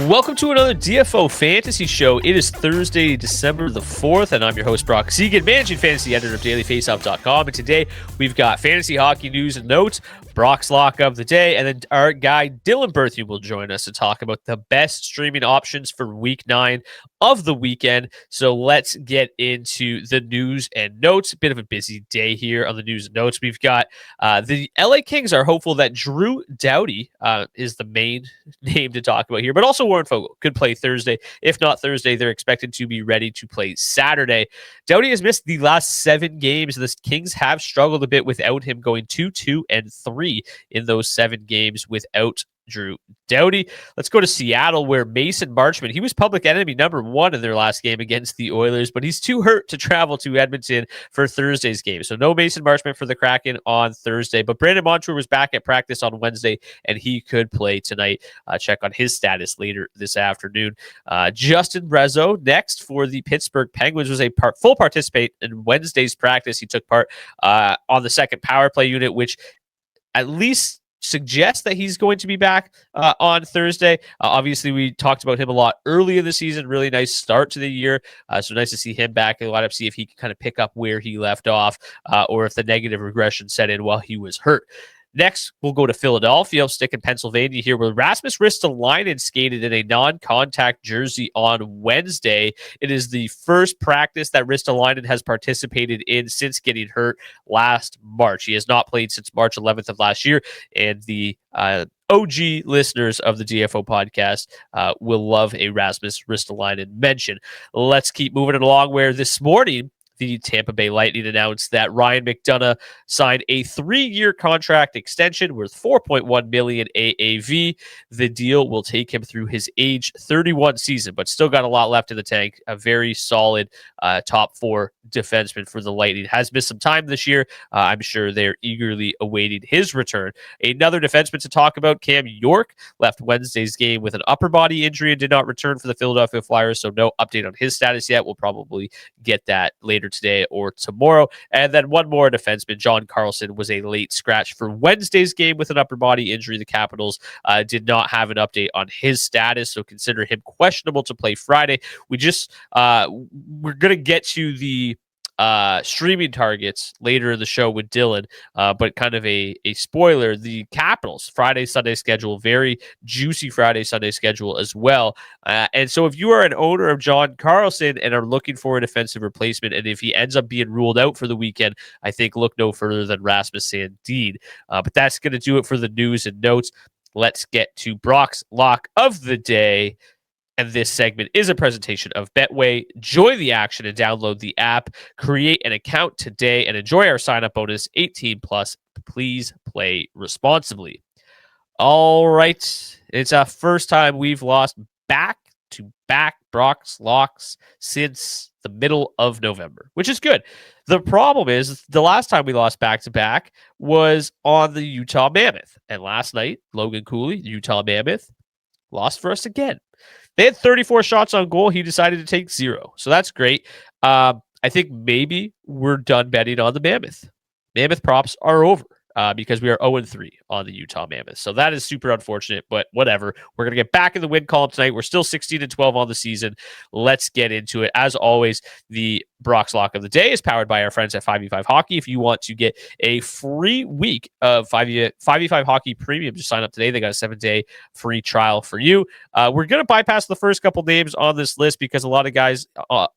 Welcome to another DFO Fantasy Show. It is Thursday, December the 4th, and I'm your host, Brock Seguin, managing fantasy editor of dailyfaceoff.com. And today we've got fantasy hockey news and notes, Brock's lock of the day, and then our guy Dylan Berthiaume will join us to talk about the best streaming options for Week 9 of the weekend. So let's get into the news and notes. A bit of a busy day here on the news and notes. We've got the LA Kings are hopeful that Drew Doughty is the main name to talk about here, but also Warren Foegele could play Thursday. If not Thursday, they're expected to be ready to play Saturday. Doughty has missed the last 7 games. The Kings have struggled a bit without him, going 2-2-3 in those 7 games without Drew Doughty. Let's go to Seattle, where Mason Marchment, he was public enemy number 1 in their last game against the Oilers, but he's too hurt to travel to Edmonton for Thursday's game. So no Mason Marchment for the Kraken on Thursday, but Brandon Montour was back at practice on Wednesday, and he could play tonight. Check on his status later this afternoon. Justin Brazeau next for the Pittsburgh Penguins was a full participant in Wednesday's practice. He took part on the second power play unit, which at least suggests that he's going to be back on Thursday. Obviously, we talked about him a lot early in the season. Really nice start to the year. So nice to see him back in the lineup, see if he can kind of pick up where he left off or if the negative regression set in while he was hurt. Next, we'll go to Philadelphia. I'll stick in Pennsylvania here, where Rasmus Ristolainen skated in a non-contact jersey on Wednesday. It is the first practice that Ristolainen has participated in since getting hurt last March. He has not played since March 11th of last year, and the OG listeners of the DFO podcast will love a Rasmus Ristolainen mention. Let's keep moving it along, where this morning, the Tampa Bay Lightning announced that Ryan McDonagh signed a 3-year contract extension worth $4.1 million AAV. The deal will take him through his age 31 season, but still got a lot left in the tank. A very solid top 4 defenseman for the Lightning. Has missed some time this year. I'm sure they're eagerly awaiting his return. Another defenseman to talk about, Cam York, left Wednesday's game with an upper body injury and did not return for the Philadelphia Flyers, so no update on his status yet. We'll probably get that later today or tomorrow. And then one more defenseman, John Carlson, was a late scratch for Wednesday's game with an upper body injury. The Capitals did not have an update on his status, so consider him questionable to play Friday. We're going to get to the streaming targets later in the show with Dylan, but kind of a spoiler, the Capitals Friday Sunday schedule, very juicy Friday Sunday schedule as well, and so if you are an owner of John Carlson and are looking for a defensive replacement, and if he ends up being ruled out for the weekend, I think look no further than Rasmus Sandin. But that's going to do it for the news and notes. Let's get to Brock's lock of the day. And this segment is a presentation of Betway. Join the action and download the app. Create an account today and enjoy our sign-up bonus. 18 plus. Please play responsibly. All right. It's our first time we've lost back-to-back Brock's locks since the middle of November, which is good. The problem is the last time we lost back-to-back was on the Utah Mammoth. And last night, Logan Cooley, Utah Mammoth, lost for us again. They had 34 shots on goal. He decided to take 0. So that's great. I think maybe we're done betting on the Mammoth. Mammoth props are over because we are 0-3 on the Utah Mammoth. So that is super unfortunate, but whatever. We're going to get back in the win column tonight. We're still 16-12 on the season. Let's get into it. As always, the Brock's Lock of the Day is powered by our friends at 5v5 Hockey. If you want to get a free week of 5v5 Hockey Premium, just sign up today. They got a 7-day free trial for you. We're going to bypass the first couple names on this list because a lot of guys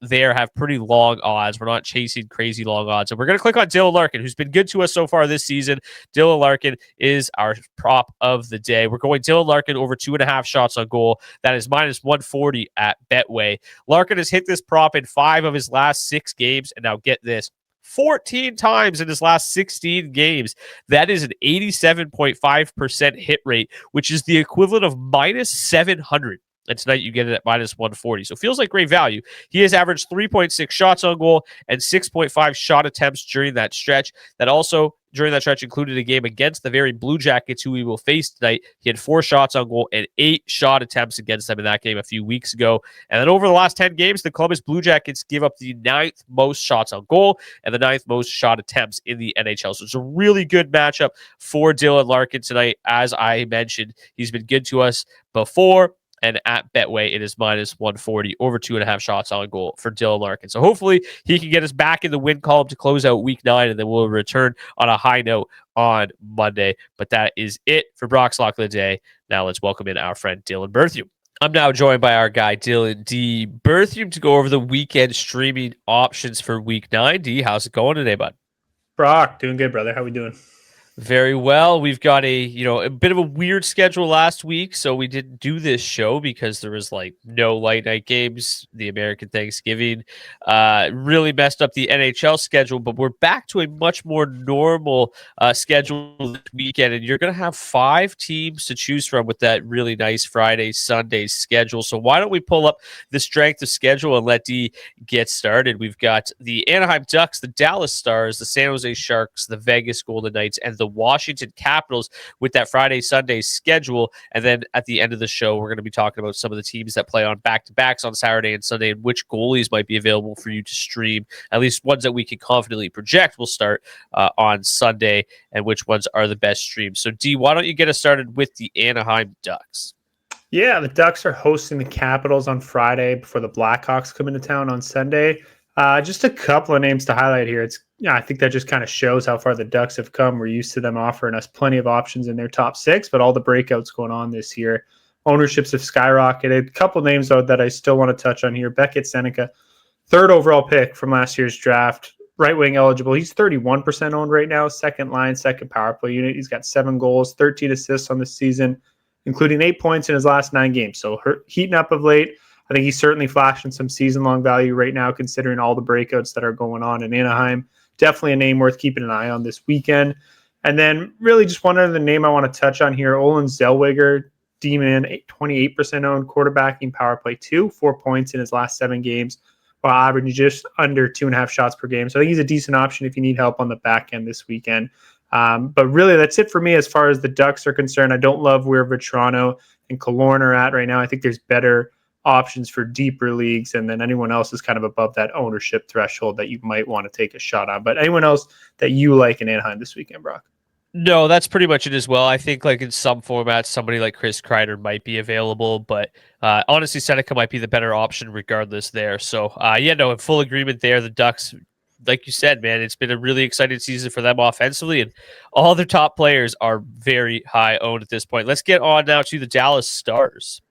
there have pretty long odds. We're not chasing crazy long odds. So we're going to click on Dylan Larkin, who's been good to us so far this season. Dylan Larkin is our prop of the day. We're going Dylan Larkin over 2.5 shots on goal. That is minus 140 at Betway. Larkin has hit this prop in 5 of his last 6 games. And now get this, 14 times in his last 16 games. That is an 87.5% hit rate, which is the equivalent of minus 700. And tonight you get it at minus 140. So it feels like great value. He has averaged 3.6 shots on goal and 6.5 shot attempts during that stretch. That also during that stretch included a game against the very Blue Jackets, who we will face tonight. He had 4 shots on goal and 8 shot attempts against them in that game a few weeks ago. And then over the last 10 games, the Columbus Blue Jackets give up the 9th most shots on goal and the 9th most shot attempts in the NHL. So it's a really good matchup for Dylan Larkin tonight. As I mentioned, he's been good to us before. And at Betway, it is minus 140, over 2.5 shots on goal for Dylan Larkin. So hopefully he can get us back in the win column to close out week 9, and then we'll return on a high note on Monday. But that is it for Brock's Lock of the Day. Now let's welcome in our friend Dylan Berthiaume. I'm now joined by our guy, Dylan D. Berthiaume, to go over the weekend streaming options for week 9. D, how's it going today, bud? Brock, doing good, brother. How we doing? Very well. We've got a bit of a weird schedule last week, so we didn't do this show because there was no late night games. The American Thanksgiving really messed up the NHL schedule, but we're back to a much more normal schedule this weekend, and you're going to have 5 teams to choose from with that really nice Friday, Sunday schedule. So why don't we pull up the strength of schedule and let D get started? We've got the Anaheim Ducks, the Dallas Stars, the San Jose Sharks, the Vegas Golden Knights, and the Washington Capitals with that Friday, Sunday schedule. And then at the end of the show, we're going to be talking about some of the teams that play on back-to-backs on Saturday and Sunday and which goalies might be available for you to stream, at least ones that we can confidently project will start on Sunday, and which ones are the best streams. So, D, why don't you get us started with the Anaheim Ducks? Yeah, the Ducks are hosting the Capitals on Friday before the Blackhawks come into town on Sunday. Just a couple of names to highlight here. I think that just kind of shows how far the Ducks have come. We're used to them offering us plenty of options in their top 6, but all the breakouts going on this year. Ownerships have skyrocketed. A couple names, though, that I still want to touch on here. Beckett Seneca, 3rd overall pick from last year's draft. Right wing eligible. He's 31% owned right now. Second line, second power play unit. He's got 7 goals, 13 assists on the season, including 8 points in his last 9 games. So heating up of late. I think he's certainly flashing some season-long value right now, considering all the breakouts that are going on in Anaheim. Definitely a name worth keeping an eye on this weekend. And then really just one other name I want to touch on here, Olin Zellweger, D-man, 28% owned, quarterbacking power play 2, 4 points in his last 7 games, while averaging just under 2.5 shots per game. So I think he's a decent option if you need help on the back end this weekend. But really, that's it for me as far as the Ducks are concerned. I don't love where Vetrano and Killorn are at right now. I think there's better options for deeper leagues, and then anyone else is kind of above that ownership threshold that you might want to take a shot on. But anyone else that you like in Anaheim this weekend, Brock? No, that's pretty much it as well. I think in some formats, somebody like Chris Kreider might be available, but honestly, Seneca might be the better option regardless there. So in full agreement there. The Ducks, like you said, man, it's been a really exciting season for them offensively, and all their top players are very high owned at this point. Let's get on now to the Dallas Stars.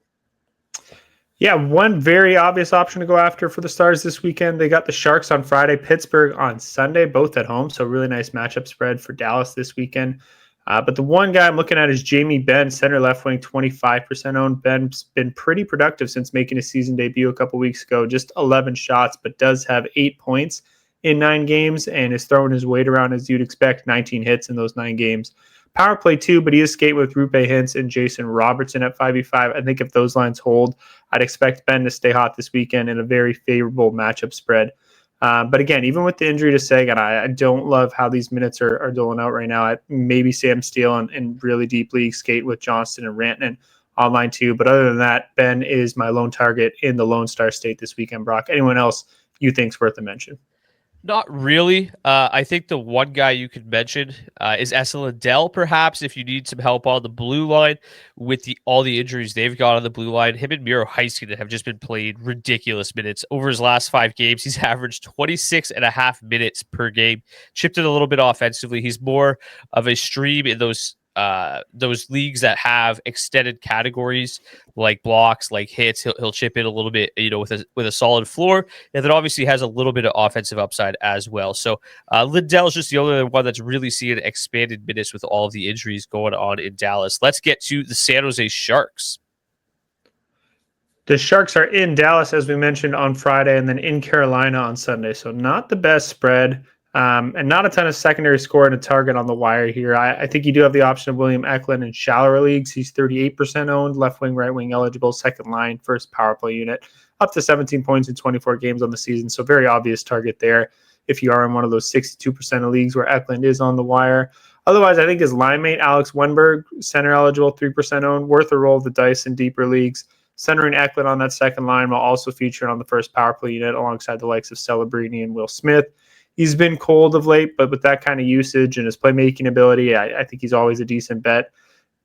Yeah, one very obvious option to go after for the Stars this weekend. They got the Sharks on Friday, Pittsburgh on Sunday, both at home. So really nice matchup spread for Dallas this weekend. But the one guy I'm looking at is Jamie Benn, center left wing, 25% owned. Ben's been pretty productive since making his season debut a couple weeks ago. Just 11 shots, but does have 8 points in 9 games and is throwing his weight around as you'd expect, 19 hits in those 9 games. Power play 2, but he is skating with Rupe Hintz and Jason Robertson at 5v5. I think if those lines hold, I'd expect Ben to stay hot this weekend in a very favorable matchup spread. But again, even with the injury to Seguin, I don't love how these minutes are doling out right now. Maybe Sam Steele and really deep league skate with Johnston and Rantanen online too. But other than that, Ben is my lone target in the Lone Star State this weekend, Brock. Anyone else you think's worth a mention? Not really. I think the one guy you could mention is Esa Lindell, perhaps, if you need some help on the blue line with all the injuries they've got on the blue line. Him and Miro Heiskanen have just been playing ridiculous minutes. Over his last 5 games, he's averaged 26.5 minutes per game, chipped in a little bit offensively. He's more of a stream in those leagues that have extended categories like blocks, like hits. He'll chip in a little bit, with a solid floor, and then obviously has a little bit of offensive upside as well. So Lindell is just the only one that's really seeing expanded minutes with all of the injuries going on in Dallas. Let's get to the San Jose Sharks. The Sharks are in Dallas, as we mentioned, on Friday, and then in Carolina on Sunday. So not the best spread. And not a ton of secondary score and a target on the wire here. I think you do have the option of William Eklund in shallower leagues. He's 38% owned, left wing, right wing eligible, second line, first power play unit, up to 17 points in 24 games on the season. So very obvious target there. if you are in one of those 62% of leagues where Eklund is on the wire. Otherwise, I think his line mate, Alex Wenberg, center eligible, 3% owned, worth a roll of the dice in deeper leagues. Centering Eklund on that second line while also featuring on the first power play unit alongside the likes of Celebrini and Will Smith. He's been cold of late, but with that kind of usage and his playmaking ability, I think he's always a decent bet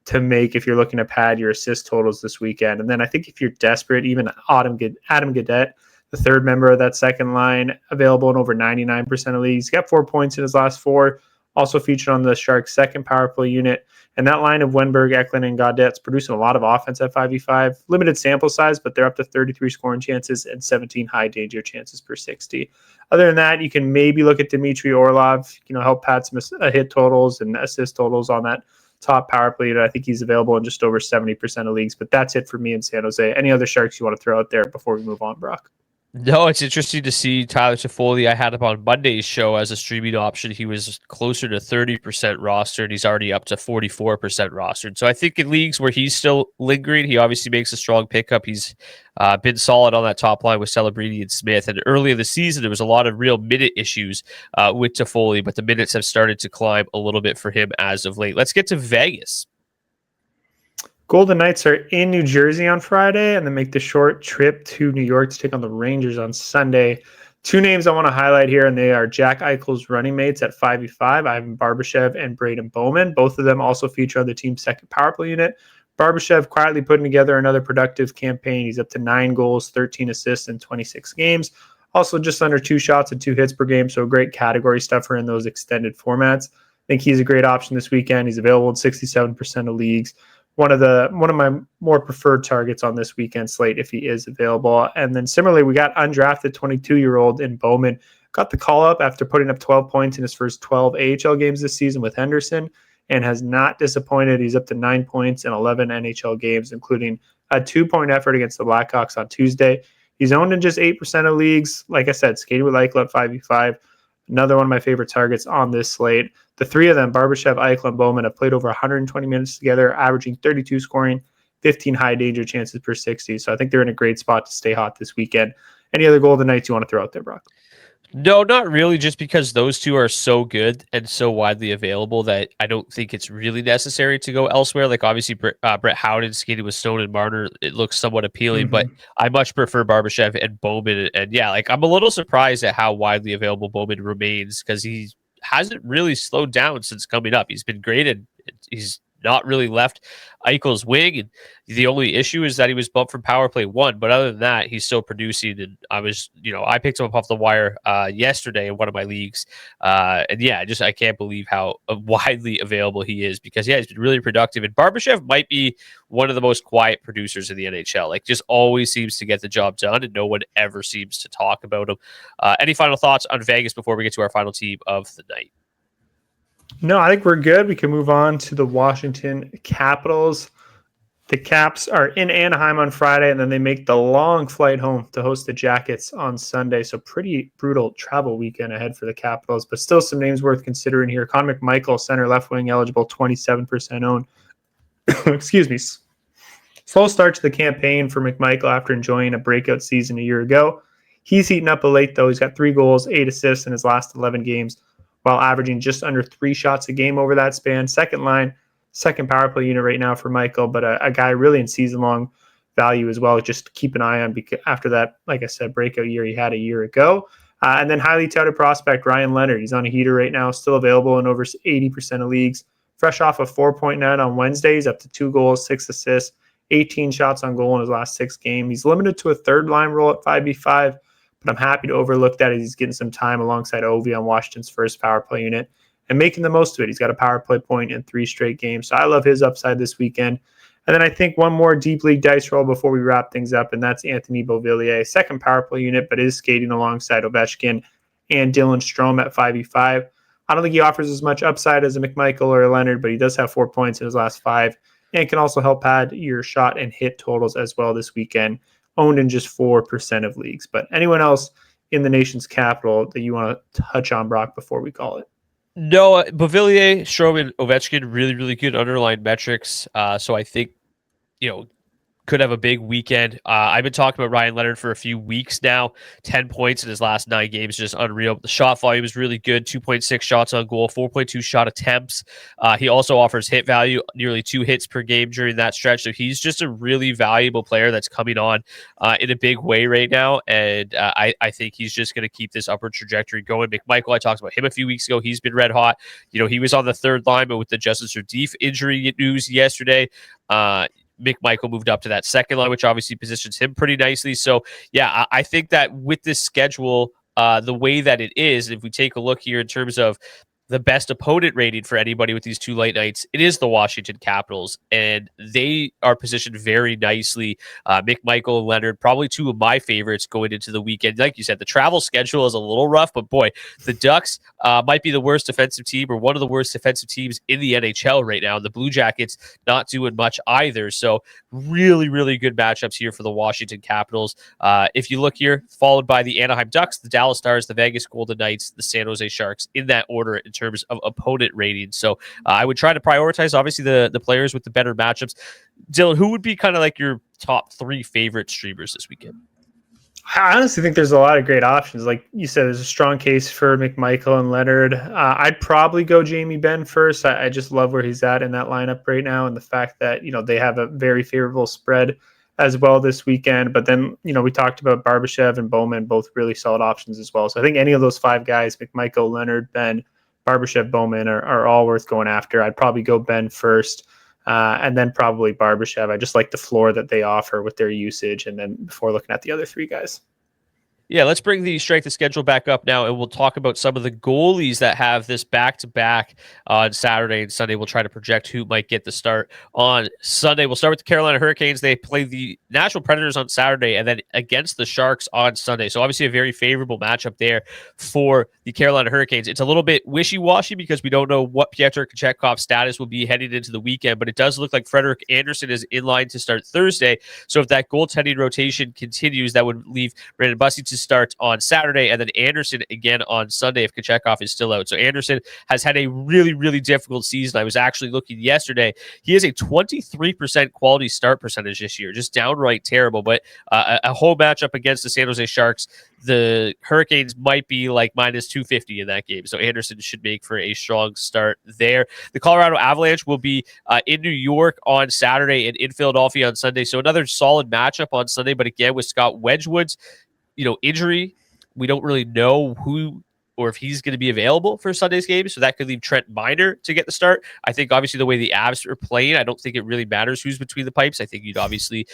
to make if you're looking to pad your assist totals this weekend. And then I think if you're desperate, even Adam Gaudette, the third member of that second line, available in over 99% of leagues. He's got 4 points in his last 4, also featured on the Sharks' second power play unit. And that line of Wenberg, Eklund, and Gaudette's producing a lot of offense at 5v5. Limited sample size, but they're up to 33 scoring chances and 17 high danger chances per 60. Other than that, you can maybe look at Dmitry Orlov, help pad some hit totals and assist totals on that top power play. I think he's available in just over 70% of leagues. But that's it for me in San Jose. Any other Sharks you want to throw out there before we move on, Brock? No, it's interesting to see Tyler Toffoli. I had him on Monday's show as a streaming option. He was closer to 30% rostered. He's already up to 44% rostered. So I think in leagues where he's still lingering, he obviously makes a strong pickup. He's been solid on that top line with Celebrini and Smith. And early in the season, there was a lot of real minute issues with Toffoli, but the minutes have started to climb a little bit for him as of late. Let's get to Vegas. Golden Knights are in New Jersey on Friday and then make the short trip to New York to take on the Rangers on Sunday. 2 names I want to highlight here, and they are Jack Eichel's running mates at 5v5, Ivan Barbashev and Braden Bowman. Both of them also feature on the team's second power play unit. Barbashev quietly putting together another productive campaign. He's up to 9 goals, 13 assists in 26 games. Also just under 2 shots and 2 hits per game, so great category stuffer in those extended formats. I think he's a great option this weekend. He's available in 67% of leagues. One of my more preferred targets on this weekend slate if he is available. And then similarly, we got undrafted 22-year-old in Bowman. Got the call up after putting up 12 points in his first 12 AHL games this season with Henderson and has not disappointed. He's up to 9 points in 11 NHL games, including a 2-point effort against the Blackhawks on Tuesday. He's owned in just 8% of leagues. Like I said, skating with Eichel at 5v5. Another one of my favorite targets on this slate. The 3 of them, Barbashev, Eichel, and Bowman, have played over 120 minutes together, averaging 32 scoring, 15 high danger chances per 60. So I think they're in a great spot to stay hot this weekend. Any other Golden Knights you want to throw out there, Brock? No, not really, just because those 2 are so good and so widely available that I don't think it's really necessary to go elsewhere. Like, obviously, Brett Howden skating with Stone and Marner, it looks somewhat appealing, but I much prefer Barbashev and Bowman. And yeah, like, I'm a little surprised at how widely available Bowman remains because he hasn't really slowed down since coming up. He's been great, and he's not really left Eichel's wing. And the only issue is that he was bumped from power play 1. But other than that, he's still producing. And I picked him up off the wire yesterday in one of my leagues. And yeah, I can't believe how widely available he is because, yeah, he's been really productive. And Barbashev might be one of the most quiet producers in the NHL. Like, just always seems to get the job done, and no one ever seems to talk about him. Any final thoughts on Vegas before we get to our final team of the night? No, I think we're good. We can move on to the Washington Capitals. The Caps are in Anaheim on Friday, and then they make the long flight home to host the Jackets on Sunday. So pretty brutal travel weekend ahead for the Capitals, but still some names worth considering here. Connor McMichael, center left wing eligible, 27% owned. Excuse me. Slow start to the campaign for McMichael after enjoying a breakout season a year ago. He's heating up of late, though. He's got 3 goals, 8 assists in his last 11 games, while averaging just under 3 shots a game over that span. Second line, second power play unit right now for Michael, but a guy really in season-long value as well. Just keep an eye on because after that, like I said, breakout year he had a year ago. And then highly touted prospect Ryan Leonard. He's on a heater right now, still available in over 80% of leagues. Fresh off a 4.9 on Wednesday, he's up to 2 goals, 6 assists, 18 shots on goal in his last 6 games. He's limited to a third-line role at 5v5, but I'm happy to overlook that as he's getting some time alongside Ovi on Washington's first power play unit and making the most of it. He's got a power play point in 3 straight games, so I love his upside this weekend. And then I think one more deep league dice roll before we wrap things up, and that's Anthony Beauvillier, second power play unit, but is skating alongside Ovechkin and Dylan Strome at 5v5. I don't think he offers as much upside as a McMichael or a Leonard, but he does have 4 points in his last 5 and can also help pad your shot and hit totals as well this weekend, owned in just 4% of leagues. But anyone else in the nation's capital that you want to touch on, Brock, before we call it? No, Beauvillier, Strome, and Ovechkin, really, really good underlying metrics. So I think, could have a big weekend. I've been talking about Ryan Leonard for a few weeks now. 10 points in his last 9 games, just unreal. The shot volume is really good. 2.6 shots on goal, 4.2 shot attempts. He also offers hit value, nearly 2 hits per game during that stretch. So he's just a really valuable player that's coming on in a big way right now. And I think he's just going to keep this upward trajectory going. McMichael, I talked about him a few weeks ago. He's been red hot. He was on the third line, but with the Justin Sardif injury news yesterday, McMichael moved up to that second line, which obviously positions him pretty nicely. So, yeah, I think that with this schedule, the way that it is, if we take a look here in terms of the best opponent rating for anybody with these 2 late nights, it is the Washington Capitals, and they are positioned very nicely. McMichael and Leonard, probably 2 of my favorites going into the weekend. Like you said, the travel schedule is a little rough, but boy, the Ducks might be the worst defensive team or one of the worst defensive teams in the NHL right now. The Blue Jackets not doing much either. So really, really good matchups here for the Washington Capitals. If you look here, followed by the Anaheim Ducks, the Dallas Stars, the Vegas Golden Knights, the San Jose Sharks, in that order in terms of opponent ratings. So I would try to prioritize, obviously, the players with the better matchups. Dylan, who would be kind of like your top 3 favorite streamers this weekend? I honestly think there's a lot of great options. Like you said, there's a strong case for McMichael and Leonard. I'd probably go Jamie Benn first. I just love where he's at in that lineup right now, and the fact that they have a very favorable spread as well this weekend. But then we talked about Barbashev and Bowman, both really solid options as well. So I think any of those 5 guys, McMichael, Leonard, Benn, Barbashev, Bowman, are all worth going after. I'd probably go Benn first. And then probably Barbashev. I just like the floor that they offer with their usage, and then before looking at the other 3 guys. Yeah, let's bring the strength of schedule back up now, and we'll talk about some of the goalies that have this back-to-back on Saturday and Sunday. We'll try to project who might get the start on Sunday. We'll start with the Carolina Hurricanes. They play the Nashville Predators on Saturday and then against the Sharks on Sunday. So obviously a very favorable matchup there for the Carolina Hurricanes. It's a little bit wishy-washy because we don't know what Pyotr Kochekhov's status will be heading into the weekend, but it does look like Frederik Andersen is in line to start Thursday. So if that goaltending rotation continues, that would leave Brandon Bussi to start on Saturday, and then Andersen again on Sunday if Kochetkov is still out. So Andersen has had a really, really difficult season. I was actually looking yesterday. He has a 23% quality start percentage this year, just downright terrible. But a whole matchup against the San Jose Sharks, the Hurricanes might be like minus 250 in that game. So Andersen should make for a strong start there. The Colorado Avalanche will be in New York on Saturday and in Philadelphia on Sunday. So another solid matchup on Sunday, but again with Scott Wedgwood's injury, we don't really know who or if he's going to be available for Sunday's game. So that could leave Trent Miner to get the start. I think obviously the way the Avs are playing, I don't think it really matters who's between the pipes. I think you'd obviously,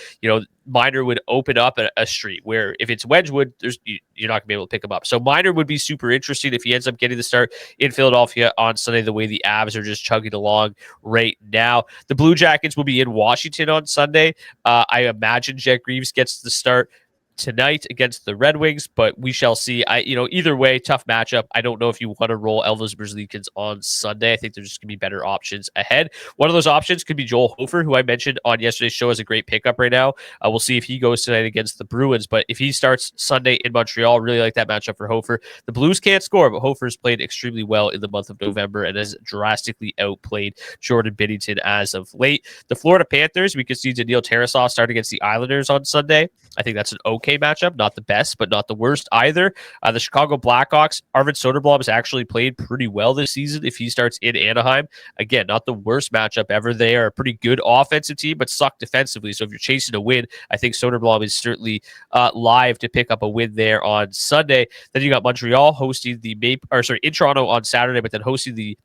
Miner would open up a street where if it's Wedgwood, you're not going to be able to pick him up. So Miner would be super interesting if he ends up getting the start in Philadelphia on Sunday, the way the Avs are just chugging along right now. The Blue Jackets will be in Washington on Sunday. I imagine Jet Greaves gets the start tonight against the Red Wings, but we shall see. Either way, tough matchup. I don't know if you want to roll Elvis Merzlikins on Sunday. I think there's just going to be better options ahead. One of those options could be Joel Hofer, who I mentioned on yesterday's show as a great pickup right now. We'll see if he goes tonight against the Bruins, but if he starts Sunday in Montreal, really like that matchup for Hofer. The Blues can't score, but Hofer's played extremely well in the month of November and has drastically outplayed Jordan Binnington as of late. The Florida Panthers, we could see Daniil Tarasov start against the Islanders on Sunday. I think that's an okay matchup, not the best, but not the worst either. The Chicago Blackhawks, Arvid Soderblom has actually played pretty well this season if he starts in Anaheim. Again, not the worst matchup ever. They are a pretty good offensive team, but suck defensively. So if you're chasing a win, I think Soderblom is certainly live to pick up a win there on Sunday. Then you got Montreal hosting in Toronto on Saturday, but then hosting the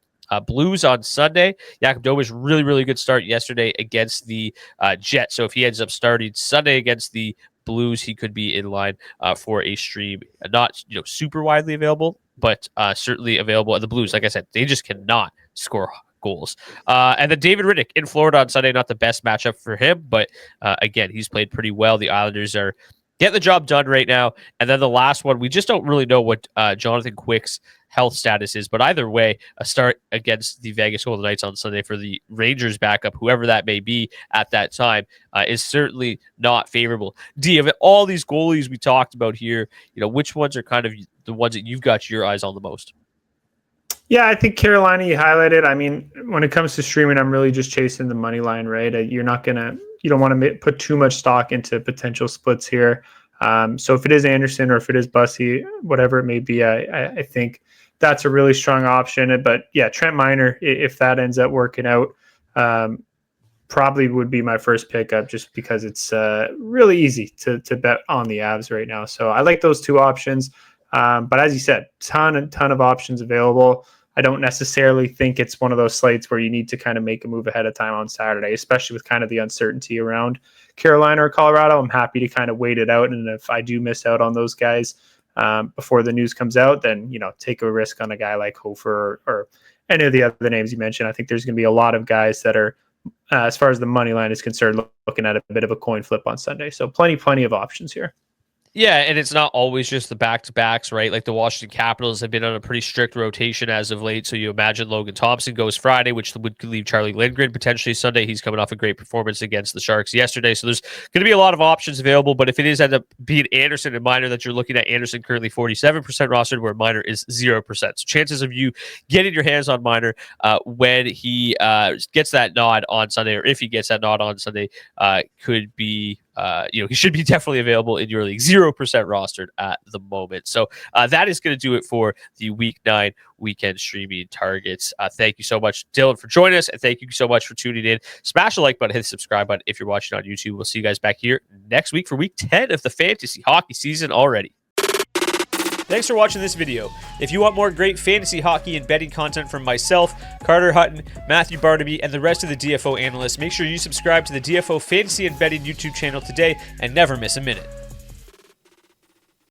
Blues on Sunday. Jakub Dober's really, really good start yesterday against the Jets. So if he ends up starting Sunday against the Blues, he could be in line for a stream. Not super widely available, but certainly available. And the Blues, like I said, they just cannot score goals. And then David Riddick in Florida on Sunday, not the best matchup for him, but again, he's played pretty well. The Islanders are getting the job done right now. And then the last one, we just don't really know what Jonathan Quick's health status is, but either way, a start against the Vegas Golden Knights on Sunday for the Rangers backup, whoever that may be at that time, is certainly not favorable. D, of all these goalies we talked about here, which ones are kind of the ones that you've got your eyes on the most? Yeah, I think Carolina, you highlighted. I mean, when it comes to streaming, I'm really just chasing the money line, right? You're not going to you don't want to put too much stock into potential splits here. So if it is Anderson or if it is Bussy, whatever it may be, I think that's a really strong option. But yeah, Trent Miner, if that ends up working out, probably would be my first pickup just because it's really easy to bet on the Avs right now. So I like those two options. But as you said, ton of options available. I don't necessarily think it's one of those slates where you need to kind of make a move ahead of time on Saturday, especially with kind of the uncertainty around Carolina or Colorado. I'm happy to kind of wait it out. And if I do miss out on those guys before the news comes out, then, take a risk on a guy like Hofer or any of the other names you mentioned. I think there's going to be a lot of guys that are, as far as the money line is concerned, looking at a bit of a coin flip on Sunday. So plenty of options here. Yeah, and it's not always just the back-to-backs, right? Like the Washington Capitals have been on a pretty strict rotation as of late, so you imagine Logan Thompson goes Friday, which would leave Charlie Lindgren potentially Sunday. He's coming off a great performance against the Sharks yesterday, so there's going to be a lot of options available, but if it is end up being Anderson and Miner that you're looking at, Anderson currently 47% rostered, where Miner is 0%. So chances of you getting your hands on Miner when he gets that nod on Sunday, or if he gets that nod on Sunday, could be... he should be definitely available in your league. 0% rostered at the moment. So that is going to do it for the Week 9 weekend streaming targets. Thank you so much, Dylan, for joining us, and thank you so much for tuning in. Smash the like button, hit the subscribe button if you're watching on YouTube. We'll see you guys back here next week for Week 10 of the fantasy hockey season already. Thanks for watching this video. If you want more great fantasy hockey and betting content from myself, Carter Hutton, Matthew Barnaby, and the rest of the DFO analysts, make sure you subscribe to the DFO Fantasy and Betting YouTube channel today and never miss a minute.